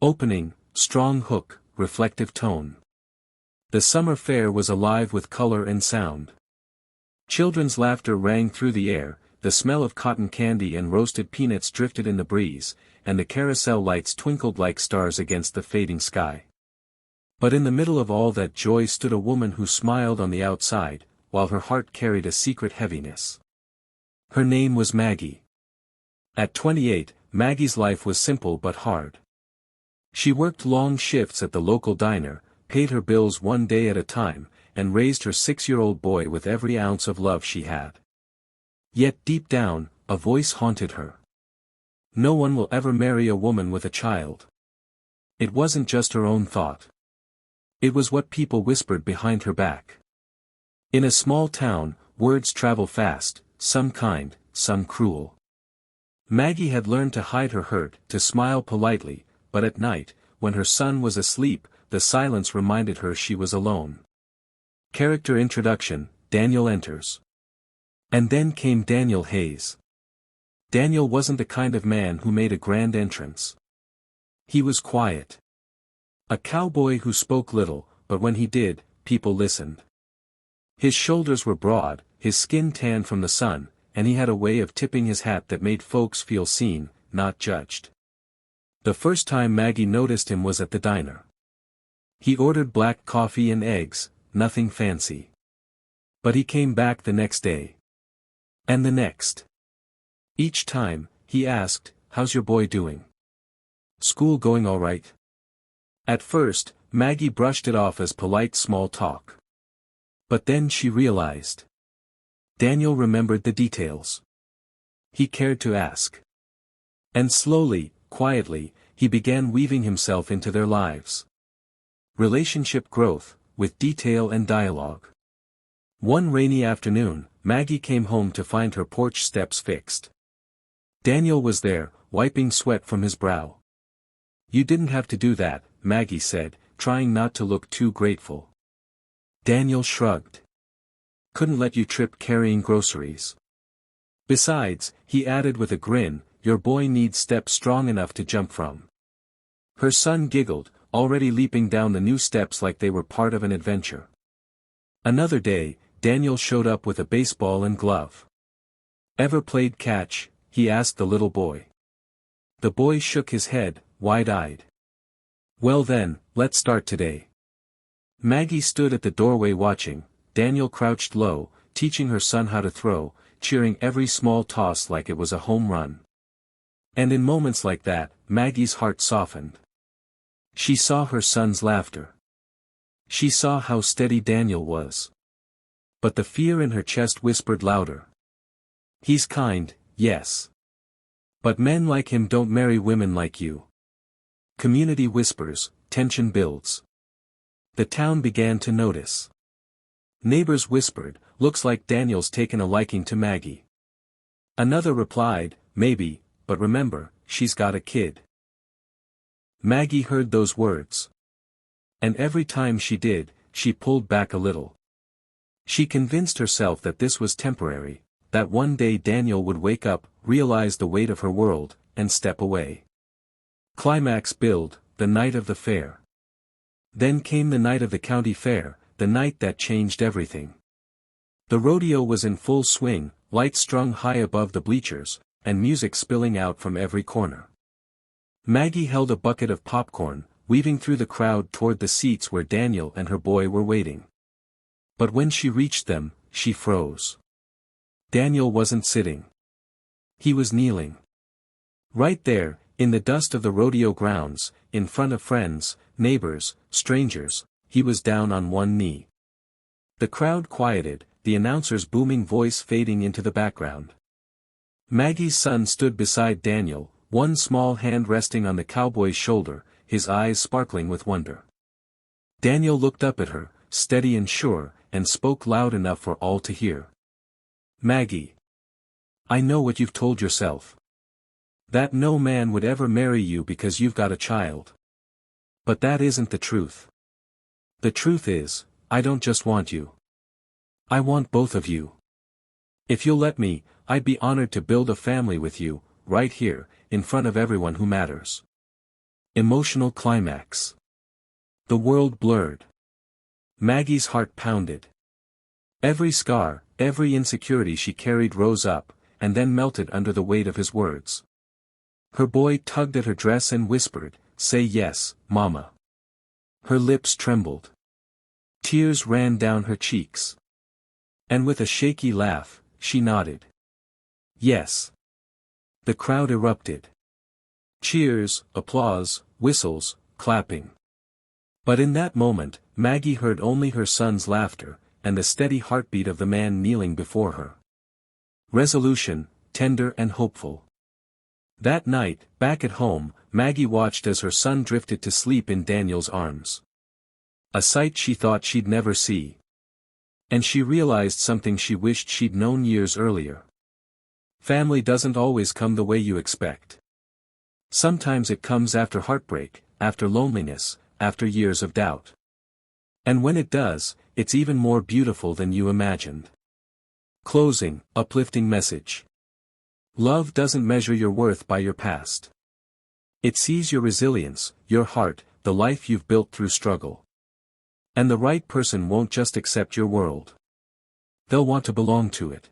Opening, strong hook, reflective tone. The summer fair was alive with color and sound. Children's laughter rang through the air, the smell of cotton candy and roasted peanuts drifted in the breeze, and the carousel lights twinkled like stars against the fading sky. But in the middle of all that joy stood a woman who smiled on the outside, while her heart carried a secret heaviness. Her name was Maggie. At 28, Maggie's life was simple but hard. She worked long shifts at the local diner, paid her bills one day at a time, and raised her 6-year-old boy with every ounce of love she had. Yet deep down, a voice haunted her. No one will ever marry a woman with a child. It wasn't just her own thought. It was what people whispered behind her back. In a small town, words travel fast, some kind, some cruel. Maggie had learned to hide her hurt, to smile politely, but at night, when her son was asleep, the silence reminded her she was alone. Character introduction: Daniel enters. And then came Daniel Hayes. Daniel wasn't the kind of man who made a grand entrance. He was quiet. A cowboy who spoke little, but when he did, people listened. His shoulders were broad, his skin tanned from the sun, and he had a way of tipping his hat that made folks feel seen, not judged. The first time Maggie noticed him was at the diner. He ordered black coffee and eggs, nothing fancy. But he came back the next day. And the next. Each time, he asked, "How's your boy doing? School going all right?" At first, Maggie brushed it off as polite small talk. But then she realized. Daniel remembered the details. He cared to ask. And slowly, quietly, he began weaving himself into their lives. Relationship growth, with detail and dialogue. One rainy afternoon, Maggie came home to find her porch steps fixed. Daniel was there, wiping sweat from his brow. "You didn't have to do that," Maggie said, trying not to look too grateful. Daniel shrugged. "Couldn't let you trip carrying groceries. Besides," he added with a grin, "your boy needs steps strong enough to jump from." Her son giggled, already leaping down the new steps like they were part of an adventure. Another day, Daniel showed up with a baseball and glove. "Ever played catch?" he asked the little boy. The boy shook his head, wide-eyed. "Well then, let's start today." Maggie stood at the doorway watching. Daniel crouched low, teaching her son how to throw, cheering every small toss like it was a home run. And in moments like that, Maggie's heart softened. She saw her son's laughter. She saw how steady Daniel was. But the fear in her chest whispered louder. "He's kind, yes. But men like him don't marry women like you." Community whispers, tension builds. The town began to notice. Neighbors whispered, "Looks like Daniel's taken a liking to Maggie." Another replied, "Maybe, but remember, she's got a kid." Maggie heard those words. And every time she did, she pulled back a little. She convinced herself that this was temporary, that one day Daniel would wake up, realize the weight of her world, and step away. Climax build, the night of the fair. Then came the night of the county fair, the night that changed everything. The rodeo was in full swing, lights strung high above the bleachers, and music spilling out from every corner. Maggie held a bucket of popcorn, weaving through the crowd toward the seats where Daniel and her boy were waiting. But when she reached them, she froze. Daniel wasn't sitting. He was kneeling. Right there, in the dust of the rodeo grounds, in front of friends, neighbors, strangers, he was down on one knee. The crowd quieted, the announcer's booming voice fading into the background. Maggie's son stood beside Daniel, one small hand resting on the cowboy's shoulder, his eyes sparkling with wonder. Daniel looked up at her, steady and sure, and spoke loud enough for all to hear. "Maggie. I know what you've told yourself. That no man would ever marry you because you've got a child. But that isn't the truth. The truth is, I don't just want you. I want both of you. If you'll let me, I'd be honored to build a family with you, right here, in front of everyone who matters." Emotional climax. The world blurred. Maggie's heart pounded. Every scar, every insecurity she carried rose up, and then melted under the weight of his words. Her boy tugged at her dress and whispered, "Say yes, Mama." Her lips trembled. Tears ran down her cheeks. And with a shaky laugh, she nodded. Yes. The crowd erupted. Cheers, applause, whistles, clapping. But in that moment, Maggie heard only her son's laughter, and the steady heartbeat of the man kneeling before her. Resolution, tender and hopeful. That night, back at home, Maggie watched as her son drifted to sleep in Daniel's arms. A sight she thought she'd never see. And she realized something she wished she'd known years earlier. Family doesn't always come the way you expect. Sometimes it comes after heartbreak, after loneliness, after years of doubt. And when it does, it's even more beautiful than you imagined. Closing, uplifting message. Love doesn't measure your worth by your past. It sees your resilience, your heart, the life you've built through struggle. And the right person won't just accept your world. They'll want to belong to it.